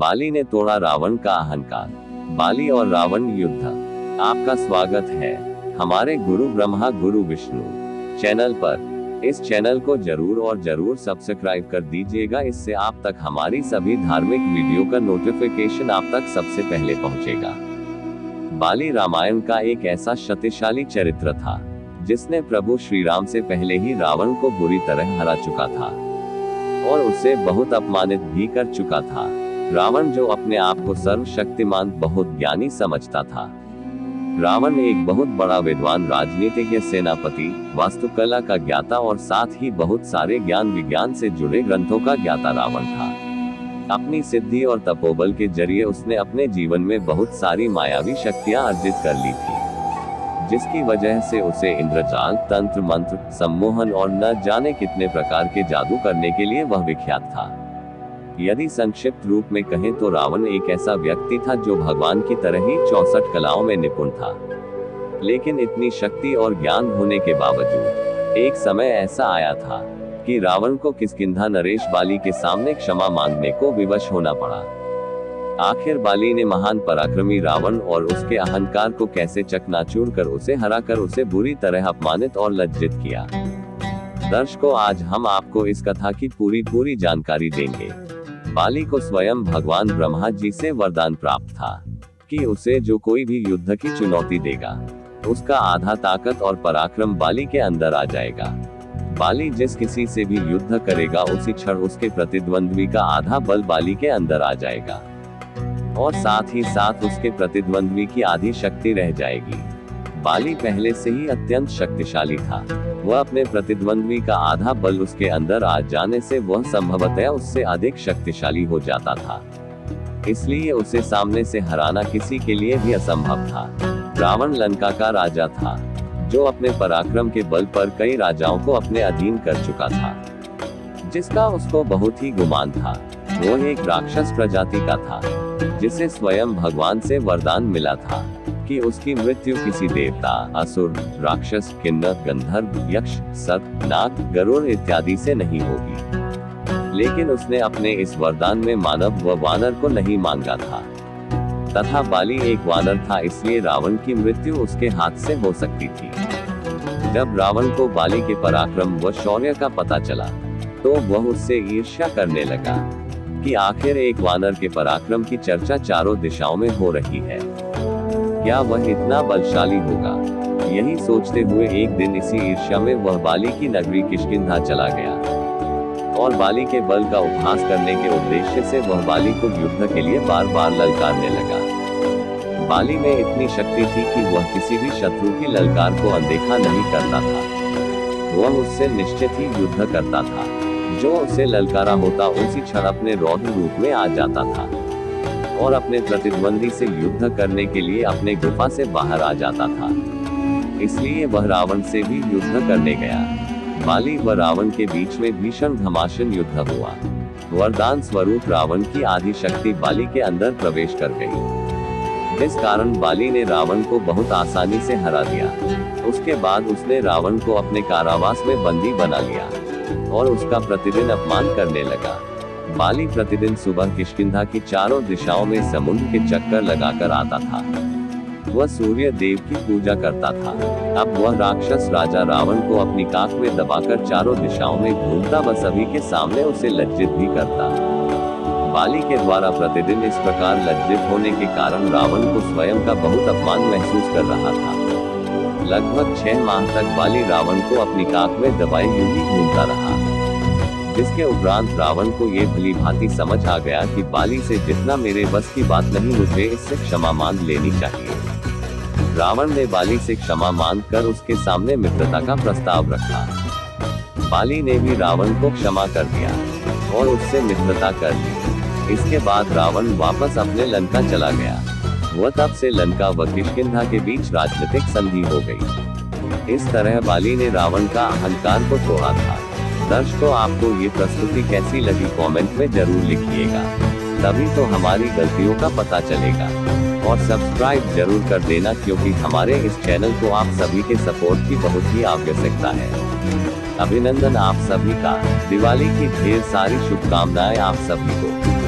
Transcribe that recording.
बाली ने तोड़ा रावण का अहंकार। बाली और रावण युद्ध। आपका स्वागत है हमारे गुरु ब्रह्मा गुरु विष्णु चैनल पर। इस चैनल को जरूर सब्सक्राइब कर दीजिएगा, इससे आप तक हमारी सभी धार्मिक वीडियो का नोटिफिकेशन आप तक सबसे पहले पहुंचेगा। बाली रामायण का एक ऐसा शक्तिशाली चरित्र था जिसने प्रभु श्री राम से पहले ही रावण को बुरी तरह हरा चुका था और उसे बहुत अपमानित भी कर चुका था। रावण जो अपने आप को सर्वशक्तिमान बहुत ज्ञानी समझता था। रावण एक बहुत बड़ा विद्वान, राजनीतिज्ञ, सेनापति, वास्तुकला का ज्ञाता और साथ ही बहुत सारे ज्ञान विज्ञान से जुड़े ग्रंथों का ज्ञाता रावण था। अपनी सिद्धि और तपोबल के जरिए उसने अपने जीवन में बहुत सारी मायावी शक्तियां अर्जित कर ली थी, जिसकी वजह से उसे इंद्रजाल, तंत्र मंत्र, सम्मोहन और न जाने कितने प्रकार के जादू करने के लिए वह विख्यात था। यदि संक्षिप्त रूप में कहें तो रावण एक ऐसा व्यक्ति था जो भगवान की तरह ही 64 कलाओं में निपुण था। लेकिन इतनी शक्ति और ज्ञान होने के बावजूद एक समय ऐसा आया था कि रावण को किष्किंधा नरेश बाली के सामने क्षमा मांगने को विवश होना पड़ा। आखिर बाली ने महान पराक्रमी रावण और उसके अहंकार को कैसे चकनाचूर कर उसे हराकर उसे बुरी तरह अपमानित और लज्जित किया। दर्शकों, आज हम आपको इस कथा की पूरी जानकारी देंगे। बाली को स्वयं भगवान ब्रह्मा जी से वरदान प्राप्त था कि उसे जो कोई भी युद्ध की चुनौती देगा उसका आधा ताकत और पराक्रम बाली के अंदर आ जाएगा। बाली जिस किसी से भी युद्ध करेगा उसी क्षण उसके प्रतिद्वंद्वी का आधा बल बाली के अंदर आ जाएगा और साथ ही साथ उसके प्रतिद्वंद्वी की आधी शक्ति रह जाएगी। बाली पहले से ही अत्यंत शक्तिशाली था। वह अपने प्रतिद्वंद्वी का आधा बल उसके अंदर आ जाने से वह संभवतः उससे अधिक शक्तिशाली हो जाता था, इसलिए उसे सामने से हराना किसी के लिए भी असंभव था। रावण लंका का राजा था जो अपने पराक्रम के बल पर कई राजाओं को अपने अधीन कर चुका था, जिसका उसको बहुत ही गुमान था। वह एक राक्षस प्रजाति का था जिसे स्वयं भगवान से वरदान मिला था कि उसकी मृत्यु किसी देवता, असुर, राक्षस, किन्नर, गंधर्व, यक्ष, सर्प, नाग, गरुड़ इत्यादि से नहीं होगी। लेकिन उसने अपने इस वरदान में मानव व वानर को नहीं मांगा था, तथा बाली एक वानर था, इसलिए रावण की मृत्यु उसके हाथ से हो सकती थी। जब रावण को बाली के पराक्रम व शौर्य का पता चला तो वह उससे ईर्ष्या करने लगा कि आखिर एक वानर के पराक्रम की चर्चा चारों दिशाओं में हो रही है, क्या वह इतना बलशाली होगा। यही सोचते हुए एक दिन इसी ईर्ष्या में वह बाली की नगरी किष्किंधा चला गया और बाली के बल का उपहास करने के उद्देश्य से वह बाली को युद्ध के लिए बार ललकारने लगा। बाली में इतनी शक्ति थी कि वह किसी भी शत्रु की ललकार को अनदेखा नहीं करता था। वह उससे निश्चित ही युद्ध करता था। जो उसे ललकारा होता उसी क्षण अपने रौद्र रूप में आ जाता था और अपने प्रतिद्वंदी से युद्ध करने के लिए अपने गुफा से बाहर आ जाता था। इसलिए वह रावण से भी युद्ध करने गया। बाली व रावण के बीच में भीषण घमासान युद्ध हुआ। वरदान स्वरूप रावण की आधी शक्ति बाली के अंदर प्रवेश कर गई, जिस कारण बाली ने रावण को बहुत आसानी से हरा दिया। उसके बाद उसने रावण को अपने कारावास में बंदी बना लिया और उसका प्रतिदिन अपमान करने लगा। बाली प्रतिदिन सुबह किष्किंधा की चारों दिशाओं में समुद्र के चक्कर लगाकर आता था। वह सूर्य देव की पूजा करता था। अब वह राक्षस राजा रावण को अपनी काख में दबाकर चारों दिशाओं में घूमता व सभी के सामने उसे लज्जित भी करता। बाली के द्वारा प्रतिदिन इस प्रकार लज्जित होने के कारण रावण को स्वयं का बहुत अपमान महसूस कर रहा था। लगभग 6 माह तक बाली रावण को अपनी काख में दबाए यूं ही घूमता रहा, जिसके उपरांत रावण को ये भली भांति समझ आ गया कि बाली से जितना मेरे बस की बात नहीं, मुझे इससे क्षमा मांग लेनी चाहिए। रावण ने बाली से क्षमा मांग कर उसके सामने मित्रता का प्रस्ताव रखा। बाली ने भी रावण को क्षमा कर दिया और उससे मित्रता कर ली। इसके बाद रावण वापस अपने लंका चला गया। वह तब से लंका व किष्किंधा के बीच राजनीतिक संधि हो गई। इस तरह बाली ने रावण का अहंकार को तोड़ा था। दर्शकों, आपको ये प्रस्तुति कैसी लगी कमेंट में जरूर लिखिएगा, तभी तो हमारी गलतियों का पता चलेगा। और सब्सक्राइब जरूर कर देना, क्योंकि हमारे इस चैनल को आप सभी के सपोर्ट की बहुत ही आवश्यकता है। अभिनंदन आप सभी का। दिवाली की ढेर सारी शुभकामनाएं आप सभी को।